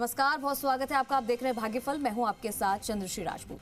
नमस्कार, बहुत स्वागत है आपका। आप देख रहे हैं भाग्यफल। मैं हूं आपके साथ चंद्रश्री राजपूत।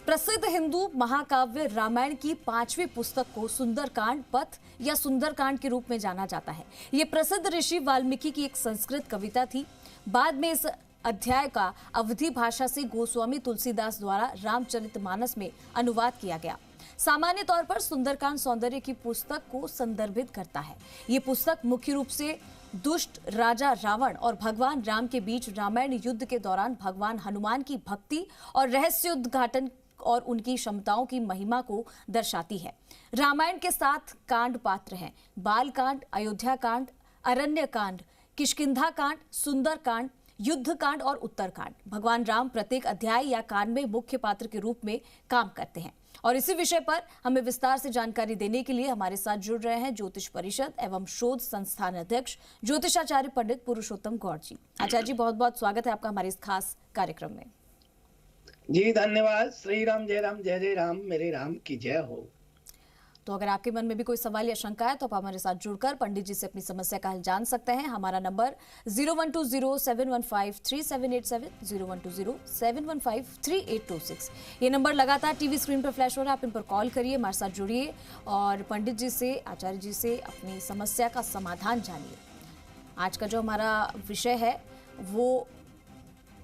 प्रसिद्ध हिंदू महाकाव्य रामायण की 5वीं पुस्तक को सुंदरकांड पथ या सुंदरकांड के रूप में जाना जाता है। ये प्रसिद्ध ऋषि वाल्मीकि की एक संस्कृत कविता थी। बाद में इस अध्याय का अवधी भाषा से गोस्वामी तुलसीदास द्वारा रामचरितमानस में अनुवाद किया गया। सामान्य तौर पर सुंदरकांड सौंदर्य की पुस्तक को संदर्भित करता है। ये पुस्तक मुख्य रूप से दुष्ट राजा रावण और भगवान राम के बीच रामायण युद्ध के दौरान भगवान हनुमान की भक्ति और रहस्योद्घाटन और उनकी क्षमताओं की महिमा को दर्शाती है। रामायण के 7 कांड पात्र हैं: बाल कांड, अयोध्या कांड, अरण्य कांड, किष्किंधा कांड, सुंदर कांड, युद्ध कांड और उत्तर कांड। भगवान राम प्रत्येक अध्याय या कांड में मुख्य पात्र के रूप में काम करते हैं। और इसी विषय पर हमें विस्तार से जानकारी देने के लिए हमारे साथ जुड़ रहे हैं ज्योतिष परिषद एवं शोध संस्थान अध्यक्ष ज्योतिषाचार्य पंडित पुरुषोत्तम गौड़ जी। आचार्य जी, बहुत बहुत स्वागत है आपका हमारे इस खास कार्यक्रम में। जी धन्यवाद। श्री राम, जय राम, जय जय राम, मेरे राम की जय हो। तो अगर आपके मन में भी कोई सवाल या शंका है तो आप हमारे साथ जुड़कर पंडित जी से अपनी समस्या का हल जान सकते हैं। हमारा नंबर 0120-715-3787, 0120-715-3826। ये नंबर लगातार टीवी स्क्रीन पर फ्लैश हो रहा है। आप इन पर कॉल करिए, हमारे साथ जुड़िए और पंडित जी से, आचार्य जी से अपनी समस्या का समाधान जानिए। आज का जो हमारा विषय है वो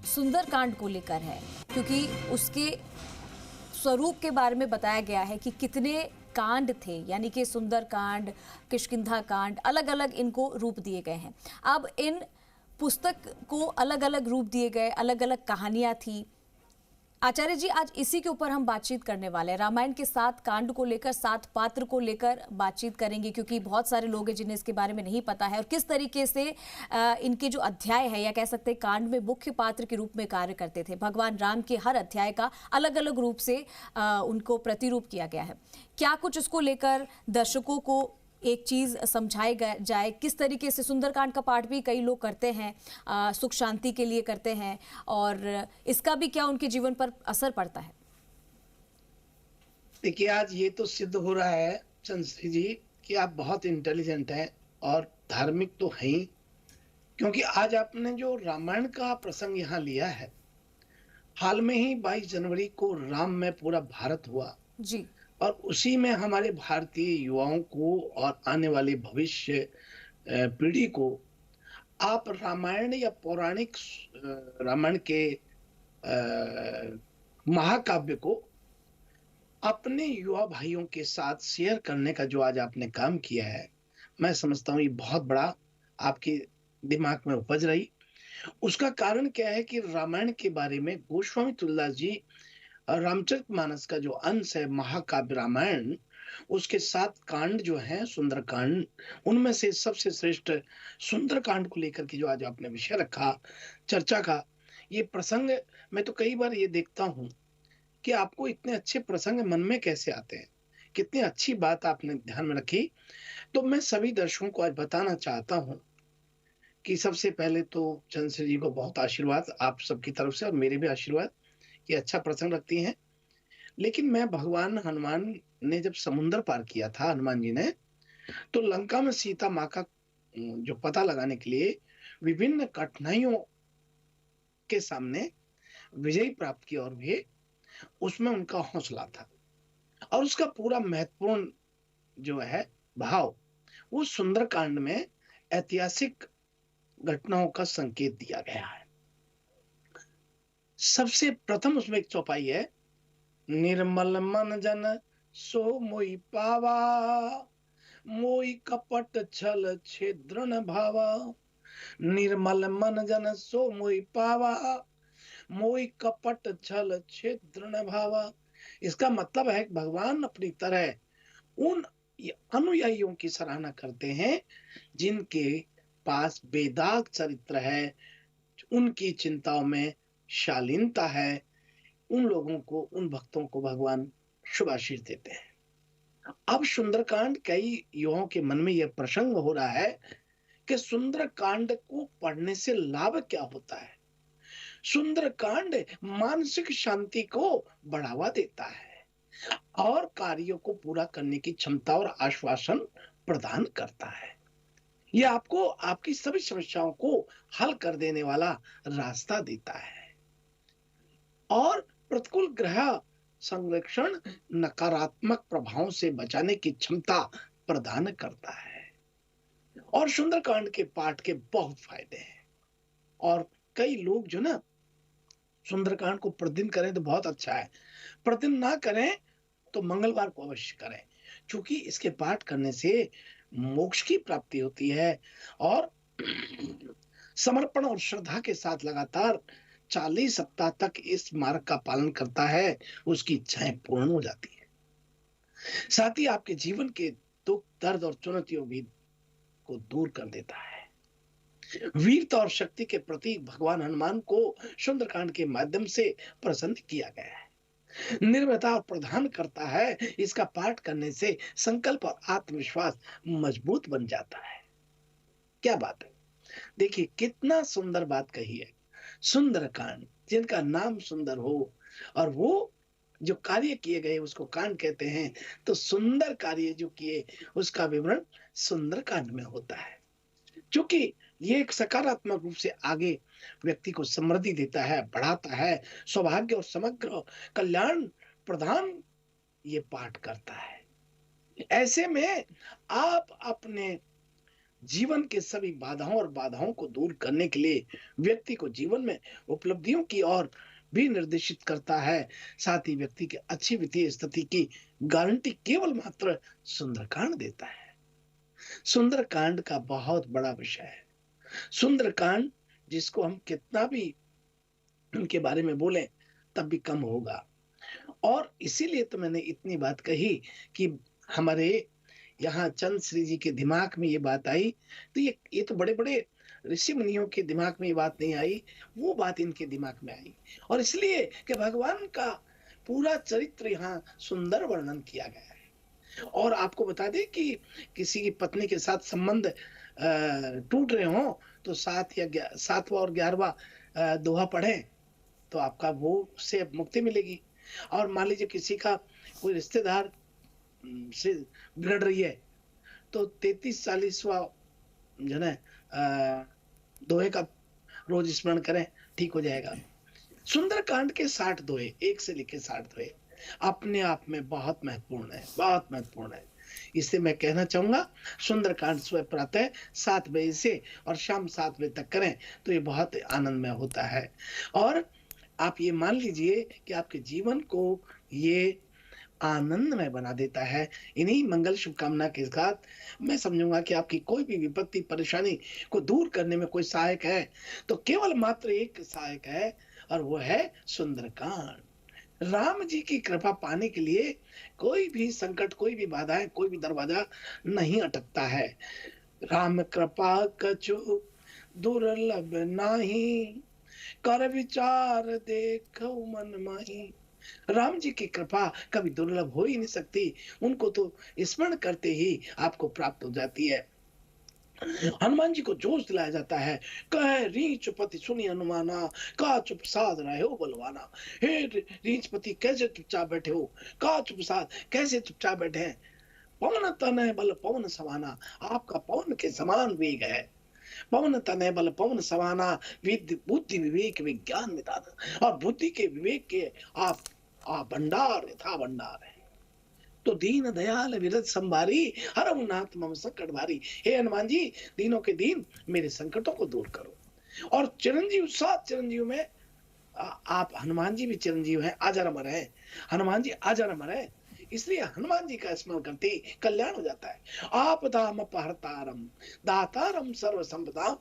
सुंदरकांड को लेकर है, क्योंकि उसके स्वरूप के बारे में बताया गया है कि कितने कांड थे, यानी कि सुंदर कांड, किष्किंधा कांड, अलग अलग इनको रूप दिए गए हैं। अब इन पुस्तक को अलग अलग रूप दिए गए, अलग अलग कहानियां थी। आचार्य जी, आज इसी के ऊपर हम बातचीत करने वाले हैं। रामायण के 7 कांड को लेकर, 7 पात्र को लेकर बातचीत करेंगे, क्योंकि बहुत सारे लोग हैं जिन्हें इसके बारे में नहीं पता है और किस तरीके से इनके जो अध्याय है या कह सकते हैं कांड में मुख्य पात्र के रूप में कार्य करते थे। भगवान राम के हर अध्याय का अलग अलग रूप से उनको प्रतिरूप किया गया है। क्या कुछ इसको लेकर दर्शकों को एक चीज समझाई जाए, किस तरीके से सुंदरकांड का पाठ भी कई लोग करते हैं, सुख शांति के लिए करते हैं, और इसका भी क्या उनके जीवन पर असर पड़ता है? देखिए, आज ये तो सिद्ध हो रहा है चंद्रश्री जी कि आप बहुत इंटेलिजेंट हैं और धार्मिक तो हैं ही, क्योंकि आज आपने जो रामायण का प्रसंग यहाँ लिया है, हाल में ही 22 जनवरी को राम में पूरा भारत हुआ जी, और उसी में हमारे भारतीय युवाओं को और आने वाले भविष्य पीढ़ी को आप रामायण या पौराणिक रामायण के महाकाव्य को अपने युवा भाइयों के साथ शेयर करने का जो आज आपने काम किया है, मैं समझता हूँ ये बहुत बड़ा आपके दिमाग में उपज रही। उसका कारण क्या है कि रामायण के बारे में गोस्वामी तुलसीदास जी रामचरितमानस का जो अंश है महाकाव्य रामायण, उसके 7 कांड जो हैं सुंदरकांड, उनमें से सबसे श्रेष्ठ सुंदरकांड को लेकर के जो आज आपने विषय रखा चर्चा का, ये प्रसंग मैं तो कई बार ये देखता हूं कि आपको इतने अच्छे प्रसंग मन में कैसे आते हैं, कितनी अच्छी बात आपने ध्यान में रखी। तो मैं सभी दर्शकों को आज बताना चाहता हूं कि सबसे पहले तो चंद्रश्री जी को बहुत आशीर्वाद आप सबकी तरफ से और मेरे भी आशीर्वाद, ये अच्छा प्रसंग रखती हैं। लेकिन मैं भगवान हनुमान ने जब समुद्र पार किया था, हनुमान जी ने, तो लंका में सीता माँ का जो पता लगाने के लिए विभिन्न कठिनाइयों के सामने विजय प्राप्त की, और भी उसमें उनका हौसला था और उसका पूरा महत्वपूर्ण जो है भाव वो सुंदरकांड में ऐतिहासिक घटनाओं का संकेत दिया गया है। सबसे प्रथम उसमें एक चौपाई है, निर्मल मन जन सो मोहि पावा, मोहि कपट छल छिद्र न भावा। निर्मल मन जन सो मोहि पावा, मोहि कपट छल छिद्र न भावा। इसका मतलब है कि भगवान अपनी तरह उन अनुयायियों की सराहना करते हैं जिनके पास बेदाग चरित्र है, उनकी चिंताओं में शालीनता है, उन लोगों को, उन भक्तों को भगवान शुभाशीष देते हैं। अब सुंदरकांड कई युवाओं के मन में यह प्रसंग हो रहा है कि सुंदरकांड को पढ़ने से लाभ क्या होता है। सुंदरकांड मानसिक शांति को बढ़ावा देता है और कार्यों को पूरा करने की क्षमता और आश्वासन प्रदान करता है। ये आपको आपकी सभी समस्याओं को हल कर देने वाला रास्ता देता है और प्रतिकूल ग्रह संरक्षण नकारात्मक प्रभावों से बचाने की क्षमता प्रदान करता है। और सुंदरकांड के पाठ के बहुत फायदे हैं और कई लोग जो ना सुंदरकांड को प्रतिदिन करें तो बहुत अच्छा है, प्रतिदिन ना करें तो मंगलवार को अवश्य करें, क्योंकि इसके पाठ करने से मोक्ष की प्राप्ति होती है और समर्पण और श्रद्धा के साथ लगातार 40 सप्ताह तक इस मार्ग का पालन करता है, उसकी इच्छाएं पूर्ण हो जाती है। साथ ही आपके जीवन के दुख दर्द और चुनौतियों भी को दूर कर देता है। वीरता और शक्ति के प्रतीक भगवान हनुमान को सुंदरकांड के माध्यम से प्रसन्न किया गया है। निर्भयता प्रदान करता है। इसका पाठ करने से संकल्प और आत्मविश्वास मजबूत बन जाता है। क्या बात है, देखिए कितना सुंदर बात कही है। सुंदरकांड, जिनका नाम सुंदर हो और वो जो कार्य किए गए उसको कांड कहते हैं, तो सुंदर कार्य जो किए उसका विवरण सुंदरकांड में होता है, क्योंकि ये एक सकारात्मक रूप से आगे व्यक्ति को समृद्धि देता है, बढ़ाता है, सौभाग्य और समग्र कल्याण प्रदान ये पाठ करता है। ऐसे में आप अपने जीवन के सभी बाधाओं को दूर करने के लिए व्यक्ति को जीवन में उपलब्धियों की ओर भी निर्देशित करता है। साथ ही व्यक्ति की अच्छी वित्तीय स्थिति की गारंटी केवल मात्र सुंदरकांड देता है। सुंदरकांड का बहुत बड़ा विषय है। सुंदरकांड जिसको हम कितना भी उनके बारे में बोलें तब भी कम होगा, और इसीलिए तो मैंने इतनी बात कही कि हमारे यहाँ चंद श्री जी के दिमाग में ये बात आई, तो ये तो बड़े बड़े ऋषि मुनियों के दिमाग में ये बात नहीं आई, वो बात इनके दिमाग में आई। और इसलिए कि भगवान का पूरा चरित्र यहाँ सुंदर वर्णन किया गया है। और आपको बता दें कि किसी की पत्नी के साथ संबंध टूट रहे हो तो 7वां और 11वां दोहा पढ़ें तो आपका वो से मुक्ति मिलेगी। और मान लीजिए किसी का कोई रिश्तेदार से बिगड़ रही है तो 33-40वां जो है दोहे का रोज स्मरण करें, ठीक हो जाएगा। सुंदरकांड के 60 दोहे, 1 से लेकर 60 दोहे अपने आप में बहुत महत्वपूर्ण है, बहुत महत्वपूर्ण है। इसलिए मैं कहना चाहूंगा सुंदरकांड सुबह प्रातः 7 बजे से और शाम 7 बजे तक करें तो ये बहुत आनंदमय होता है। और आप ये मान लीजिए कि आपके जीवन को ये आनंदमय बना देता है। इन्हीं मंगल शुभकामना के साथ मैं समझूंगा कि आपकी कोई भी विपत्ति परेशानी को दूर करने में कोई सहायक है तो केवल मात्र एक सहायक है, और वो है सुंदरकांड। राम जी की कृपा पाने के लिए कोई भी संकट, कोई भी बाधाएं, कोई भी दरवाजा नहीं अटकता है। राम कृपा कछु दुर्लभ नाही, कर विचार देखो मन माही। राम जी की कृपा कभी दुर्लभ हो ही नहीं सकती, उनको तो स्मरण करते ही आपको प्राप्त हो जाती है। हनुमान जी को जोश दिलाया जाता है, कह रीछपति सुनी हनुमाना, का चुप साध रहे हो बलवाना। हे रीछपति कैसे चुपचाप बैठे हो, का चुप साध कैसे चुपचाप बैठे हैं। पवन तनय बल पवन समाना, आपका पवन के समान वेग है। पवन तनय बल पवन समाना, बुद्धि विवेक विज्ञान निदान, और बुद्धि के विवेक के आप भंडार यथा भंडार है। तो दीन दयाल विरत संभारी, हरम नाथ मम संकट भारी। हे हनुमान जी, दीनों के दीन मेरे संकटों को दूर करो। और चिरंजीव, 7 चिरंजीव में आप हनुमान जी भी चिरंजीव हैं, अजर अमर है। हनुमान जी अजर अमर है, इसलिए हनुमान जी का स्मरण करते ही कल्याण हो जाता है। आपदाम अपहर्तारम दातारम सर्व संपदाम,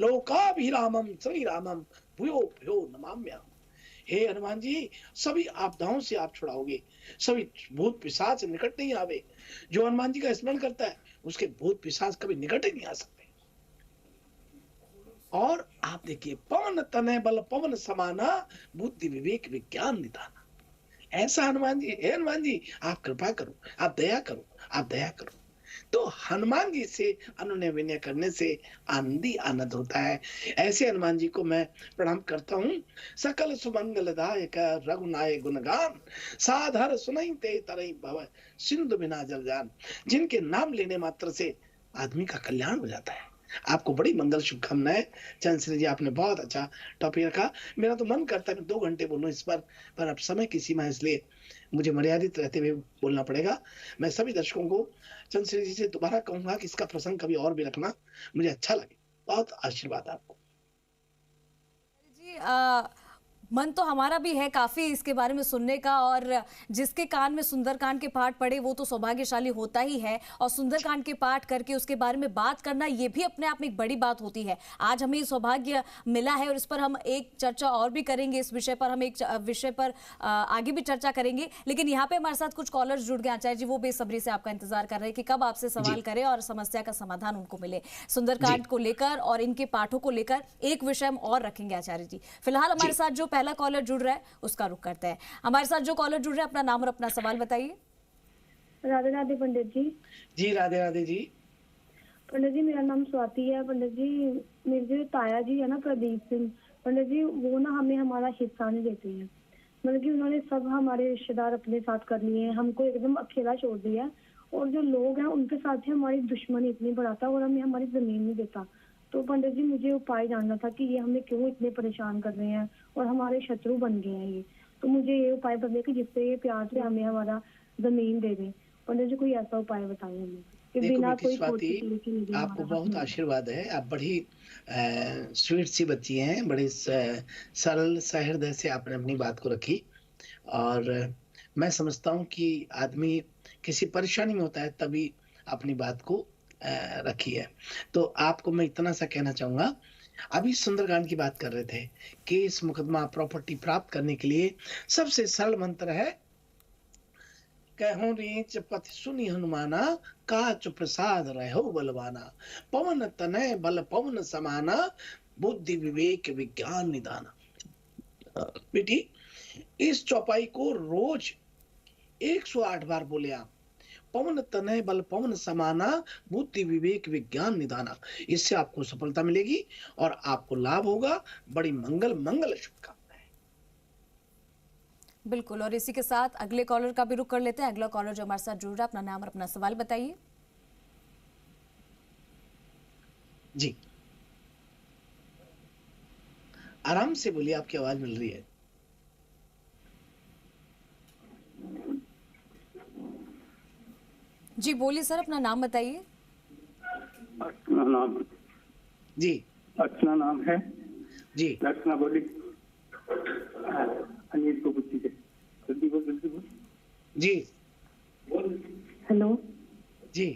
लोकाभिरामम श्री रामम भूयो भूयो नमाम्यहम्। हे हनुमान जी, सभी आपदाओं से आप छुड़ाओगे, सभी भूत पिशाच निकट नहीं आवे। जो हनुमान जी का स्मरण करता है उसके भूत पिशाच कभी निकट ही नहीं आ सकते। और आप देखिए, पवन तनय बल पवन समाना, बुद्धि विवेक विज्ञान निदाना। ऐसा हनुमान जी, हे हनुमान जी आप कृपा करो, आप दया करो, आप दया करो। तो हनुमान जी से अनुनय विनय करने से आनंद ही आनंद होता है। ऐसे हनुमान जी को मैं प्रणाम करता हूँ। सकल सुमंगलदायक रघुनाय गुणगान, साधर सुनई ते तरई भव सिंधु बिना जल जान। जिनके नाम लेने मात्र से आदमी का कल्याण हो जाता है। आपको बड़ी मंगल शुभकामनाएँ। चंद्रश्री जी, आपने बहुत अच्छा टॉपिक रखा। मेरा तो मन करता है मैं 2 घंटे बोलूँ इस पर अब समय की सीमा है, इसलिए मुझे मर्यादित रहते हुए बोलना पड़ेगा। मैं सभी दर्शकों को चंद्रश्री जी से दोबारा कहूँगा कि इसका प्रसंग कभी और भी रखना, मुझे अच्छा लगे। बहुत आशीर्वाद आपको। जी मन तो हमारा भी है काफी इसके बारे में सुनने का, और जिसके कान में सुंदरकांड के पाठ पड़े वो तो सौभाग्यशाली होता ही है, और सुंदरकांड के पाठ करके उसके बारे में बात करना ये भी अपने आप में एक बड़ी बात होती है। आज हमें सौभाग्य मिला है और इस पर हम एक चर्चा और भी करेंगे, इस विषय पर हम एक विषय पर आगे भी चर्चा करेंगे। लेकिन यहाँ पे हमारे साथ कुछ कॉलर्स जुड़ गए आचार्य जी, वो बेसब्री से आपका इंतजार कर रहे हैं कि कब आपसे सवाल जी, करें और समस्या का समाधान उनको मिले। जी, सुंदरकांड को लेकर और इनके पाठों को लेकर एक विषय हम और रखेंगे आचार्य जी। फिलहाल हमारे जी। साथ जो पहला कॉलर जुड़ रहा है उसका रुख करते हैं। हमारे साथ जो कॉलर जुड़ रहे हैं अपना नाम और अपना सवाल बताइए। राधे राधे पंडित जी। जी, राधे, राधे जी। पंडित जी, मेरा नाम स्वाति है। पंडित जी, मेरे जो ताया जी है ना, प्रदीप सिंह, पंडित जी वो ना हमें हमारा हिस्सा नहीं देते हैं। मतलब कि उन्होंने सब हमारे रिश्तेदार अपने साथ कर लिए हैं, हमको एकदम अकेला छोड़ दिया है। और जो लोग हैं उनके साथ ही हमारी दुश्मनी इतनी बढ़ाता है और हमें हमारी जमीन नहीं देता। तो पंडित जी, मुझे उपाय जानना था कि ये हमें क्यों इतने परेशान कर रहे हैं और हमारे शत्रु बन गए हैं ये। तो मुझे ये उपाय बताइए कि जिससे ये प्यार से हमें हमारा जमीन दे दें। पंडित जी, कोई ऐसा उपाय बताइए हमें कि देखो बिना बेटी कोई कोर्ट स्वाति, कचहरी के लिए आपको हमारा हक बहुत मिले। आशीर्वाद है। आप बड़ी स्वीट सी बच्ची हैं, बड़ी सरल सहृदय से आपने अपनी बात को रखी। और मैं समझता हूँ कि आदमी किसी परेशानी में होता है तभी अपनी बात को रखी है। तो आपको मैं इतना सा कहना चाहूंगा, अभी सुंदरकांड की बात कर रहे थे, केस मुकदमा प्रॉपर्टी प्राप्त करने के लिए सबसे सरल मंत्र है, कहो रीच पति सुनि हनुमाना, काच प्रसाद रहो बलवाना, पवन तनय बल पवन समाना, बुद्धि विवेक विज्ञान निदाना। बेटी, इस चौपाई को रोज 108 बार बोले आप। पवन तनय बल पवन समाना, बुद्धि विवेक विज्ञान निदाना। इससे आपको सफलता मिलेगी और आपको लाभ होगा। बड़ी मंगल मंगल शुभकामनाएं। बिल्कुल, और इसी के साथ अगले कॉलर का भी रुख कर लेते हैं। अगला कॉलर जो हमारे साथ जुड़ रहा है अपना नाम और अपना सवाल बताइए। जी, आराम से बोलिए, आपकी आवाज मिल रही है। जी बोलिए सर, अपना नाम बताइए। अर्चना नाम जी, अर्चना नाम है। जी, अर्चना बोली अनिल को बुद्धि से जल्दी बोल जल्दी बोल। जी, हेलो जी,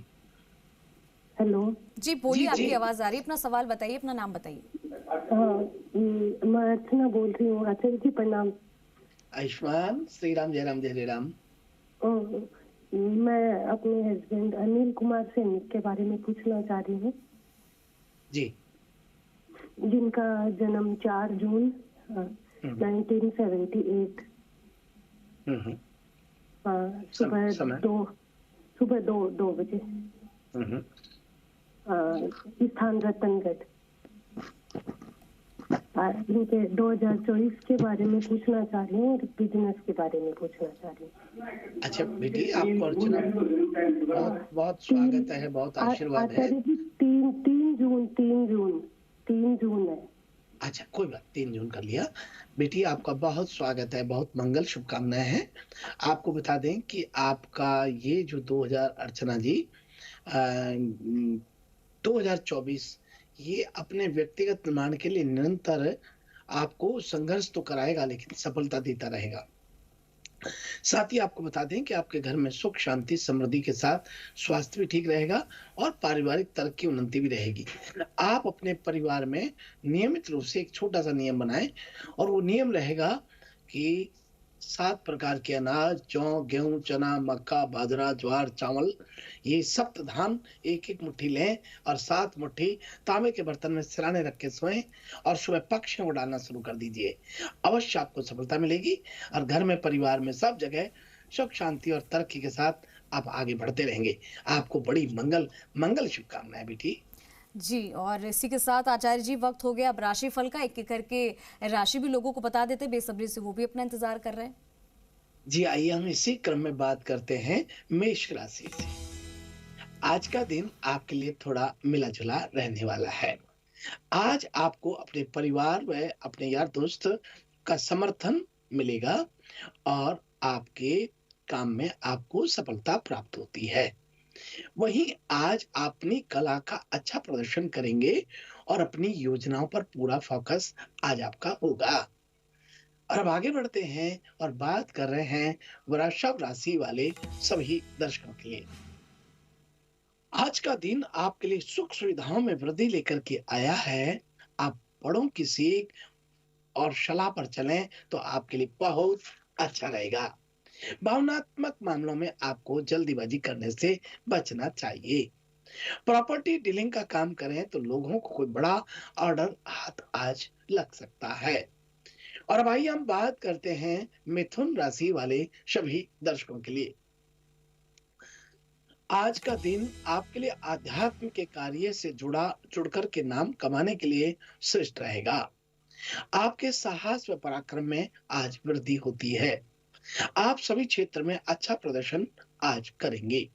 हेलो। जी बोलिए, जी, आपकी जी। आवाज आ रही है, अपना सवाल बताइए, अपना नाम बताइए। हाँ, मैं अर्चना बोल रही हूँ। आचार्य जी प्रणाम। आयुष्मान श्री राम, जय राम, जय राम। मैं अपने हस्बैंड अनिल कुमार सिंह के बारे में पूछना चाह रही हूँ, जी, जिनका जन्म 4 जून 1978 हम्म, सुबह समय? 2 बजे, हम्म, स्थान रतनगढ़। इनके 2024 के बारे में पूछना चाह रही हूँ और बिजनेस के बारे में पूछना चाह रही हूँ। अच्छा बेटी, आपको अर्चना बहुत बहुत स्वागत है, बहुत आशीर्वाद है। आचार्य जी 3 जून है। अच्छा, कोई बात, 3 जून कर लिया। बेटी, आपका बहुत स्वागत है, बहुत मंगल शुभकामनाएं हैं। आपको बता दें कि आपका ये जो 2000 अर्चना जी 2024 ये अपने व्यक्तिगत निर्माण के लिए निरंतर आपको संघर्ष तो कराएगा, लेकिन सफलता देता रहेगा। साथ ही आपको बता दें कि आपके घर में सुख शांति समृद्धि के साथ स्वास्थ्य भी ठीक रहेगा और पारिवारिक तरक्की उन्नति भी रहेगी। आप अपने परिवार में नियमित रूप से एक छोटा सा नियम बनाएं, और वो नियम रहेगा कि 7 प्रकार के अनाज, जौ, गेहूं, चना, मक्का, बाजरा, ज्वार, चावल, ये सप्त धान एक एक मुट्ठी लें और 7 मुट्ठी तांबे के बर्तन में सिराने रख के सोएं और सुबह पक्ष में उड़ाना शुरू कर दीजिए। अवश्य आपको सफलता मिलेगी और घर में परिवार में सब जगह सुख शांति और तरक्की के साथ आप आगे बढ़ते रहेंगे। आपको बड़ी मंगल मंगल शुभकामनाएं बेटी। जी, और इसी के साथ आचार्य जी वक्त हो गया अब राशि फल का। एक एक करके राशि भी लोगों को बता देते, बेसब्री से वो भी अपना इंतजार कर रहे हैं। जी, आइए हम इसी क्रम में बात करते हैं मेष राशि से। आज का दिन आपके लिए थोड़ा मिला-जुला रहने वाला है। आज आपको अपने परिवार व अपने यार दोस्त का समर्थन मिलेगा और आपके काम में आपको सफलता प्राप्त होती है। वहीं आज अपनी कला का अच्छा प्रदर्शन करेंगे और अपनी योजनाओं पर पूरा फोकस आज आपका होगा। और अब आगे बढ़ते हैं और बात कर रहे हैं वृषभ राशि वाले सभी दर्शकों के लिए। आज का दिन आपके लिए सुख सुविधाओं में वृद्धि लेकर के आया है। आप बड़ों की सीख और सलाह पर चलें तो आपके लिए बहुत अच्छा रहेगा। भावनात्मक मामलों में आपको जल्दीबाजी करने से बचना चाहिए। प्रॉपर्टी डीलिंग का काम करें तो लोगों को कोई बड़ा ऑर्डर हाथ आज लग सकता है। और अब आइए हम बात करते हैं मिथुन राशि वाले सभी दर्शकों के लिए। आज का दिन आपके लिए आध्यात्म के कार्य से जुड़कर के नाम कमाने के लिए श्रेष्ठ रहेगा। आपके साहस व पराक्रम में आज वृद्धि होती है। आप सभी क्षेत्र में अच्छा प्रदर्शन आज करेंगे।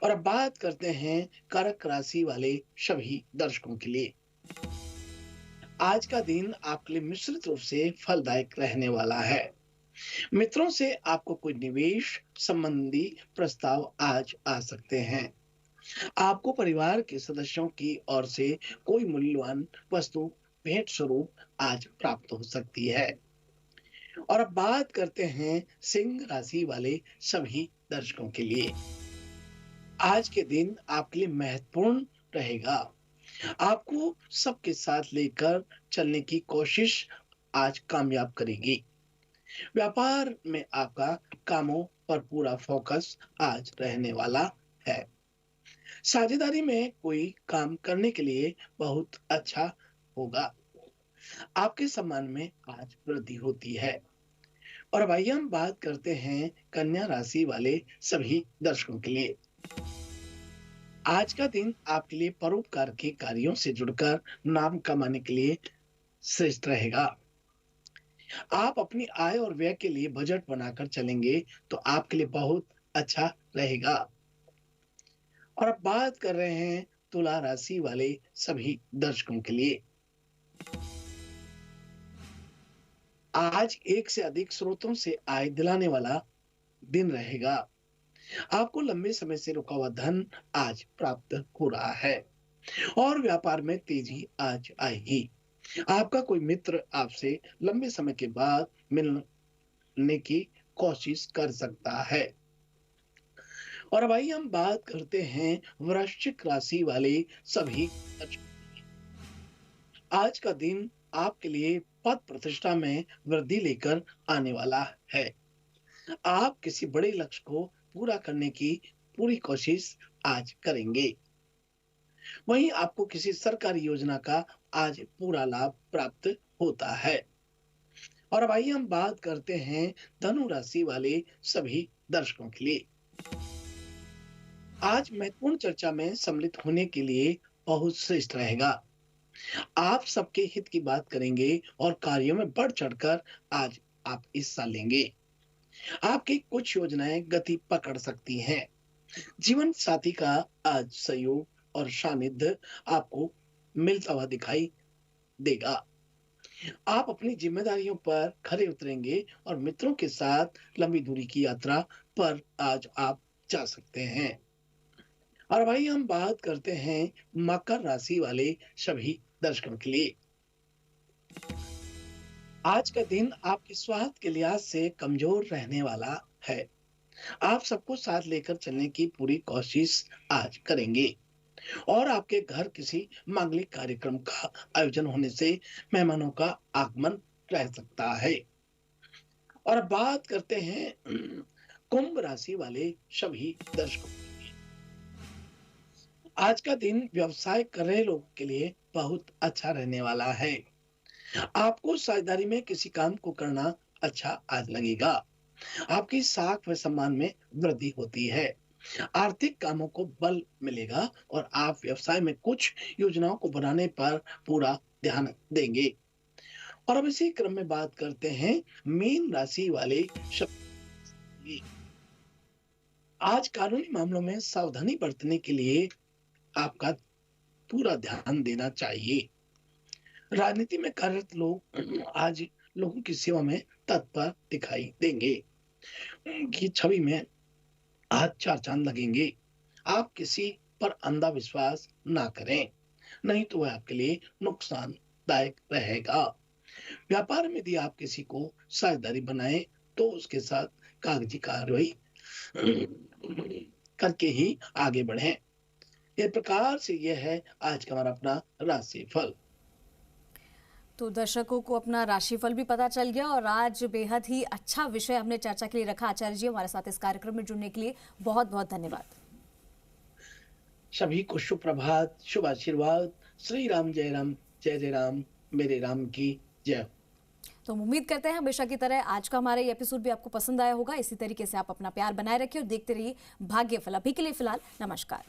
और अब बात करते हैं कर्क राशि वाले सभी दर्शकों के लिए। आज का दिन आपके लिए मिश्रित रूप से फलदायक रहने वाला है। मित्रों से आपको कोई निवेश संबंधी प्रस्ताव आज आ सकते हैं। आपको परिवार के सदस्यों की ओर से कोई मूल्यवान वस्तु भेंट स्वरूप आज प्राप्त हो सकती है। और अब बात करते हैं सिंह राशि वाले सभी दर्शकों के लिए। आज के दिन आपके लिए महत्वपूर्ण रहेगा। आपको सबके साथ लेकर चलने की कोशिश आज कामयाब करेगी। व्यापार में आपका कामों पर पूरा फोकस आज रहने वाला है। साझेदारी में कोई काम करने के लिए बहुत अच्छा होगा। आपके सम्मान में आज वृद्धि होती है। और अब आइए हम बात करते हैं कन्या राशि वाले सभी दर्शकों के लिए। आज का दिन आपके लिए परोपकार के कार्यों से जुड़कर नाम कमाने के लिए श्रेष्ठ रहेगा। आप अपनी आय और व्यय के लिए बजट बनाकर चलेंगे तो आपके लिए बहुत अच्छा रहेगा। और अब बात कर रहे हैं तुला राशि वाले सभी दर्शकों के लिए। आज एक से अधिक स्रोतों से आय दिलाने वाला दिन रहेगा। आपको लंबे समय से रुका हुआ धन आज प्राप्त हो रहा है और व्यापार में तेजी आज आएगी। आपका कोई मित्र आपसे लंबे समय के बाद मिलने की कोशिश कर सकता है। और अब आइए हम बात करते हैं वृश्चिक राशि वाले सभी दर्शकों की। आज का दिन आपके लिए पद प्रतिष्ठा में वृद्धि लेकर आने वाला है। आप किसी बड़े लक्ष्य को पूरा करने की पूरी कोशिश आज करेंगे। वहीं आपको किसी सरकारी योजना का आज पूरा लाभ प्राप्त होता है। और अब आइए हम बात करते हैं धनु राशि वाले सभी दर्शकों के लिए। आज महत्वपूर्ण चर्चा में सम्मिलित होने के लिए बहुत श्रेष्ठ रहेगा। आप सबके हित की बात करेंगे और कार्यों में बढ़ चढ़कर आज आप हिस्सा लेंगे। आपकी कुछ योजनाएं गति पकड़ सकती हैं। जीवन साथी का आज सहयोग और सानिध्य आपको मिलता हुआ दिखाई देगा। आप अपनी जिम्मेदारियों पर खरे उतरेंगे और मित्रों के साथ लंबी दूरी की यात्रा पर आज आप जा सकते हैं। और भाई हम बात करते हैं मकर राशि वाले सभी दर्शकों के लिए। आज का दिन आपके स्वास्थ्य के लिहाज से कमजोर रहने वाला है। आप सबको साथ लेकर चलने की पूरी कोशिश आज करेंगे और आपके घर किसी मांगलिक कार्यक्रम का आयोजन होने से मेहमानों का आगमन रह सकता है। और बात करते हैं कुंभ राशि वाले सभी दर्शकों की। आज का दिन व्यवसाय कर रहे लोगों के लिए बहुत अच्छा रहने वाला है। आपको साझेदारी में किसी काम को करना अच्छा आज लगेगा। आपकी साख व सम्मान में वृद्धि होती है। आर्थिक कामों को बल मिलेगा और आप व्यवसाय में कुछ योजनाओं को बनाने पर पूरा ध्यान देंगे। और अब इसी क्रम में बात करते हैं मीन राशि वाले आज कानूनी मामलों में सावधानी बरतने के लिए आपका पूरा ध्यान देना चाहिए। राजनीति में कार्यरत लोग आज लोगों की सेवा में तत्पर दिखाई देंगे। उनकी छवि में आज चार चांद लगेंगे। आप किसी पर अंधा विश्वास ना करें, नहीं तो वह आपके लिए नुकसानदायक रहेगा। व्यापार में यदि आप किसी को साझेदारी बनाए तो उसके साथ कागजी कार्रवाई करके ही आगे बढ़ें। इस प्रकार से यह है आज का हमारा अपना राशि फल। तो दर्शकों को अपना राशिफल भी पता चल गया और आज बेहद ही अच्छा विषय हमने चर्चा के लिए रखा। आचार्य जी, हमारे साथ इस कार्यक्रम में जुड़ने के लिए बहुत बहुत धन्यवाद। सभी को शुभ प्रभात, शुभ आशीर्वाद। श्री राम जय राम, जय जय राम, मेरे राम की जय। तो उम्मीद करते हैं हमेशा की तरह आज का हमारा ये एपिसोड भी आपको पसंद आया होगा। इसी तरीके से आप अपना प्यार बनाए रखिए और देखते रहिए भाग्यफल। अभी के लिए फिलहाल नमस्कार।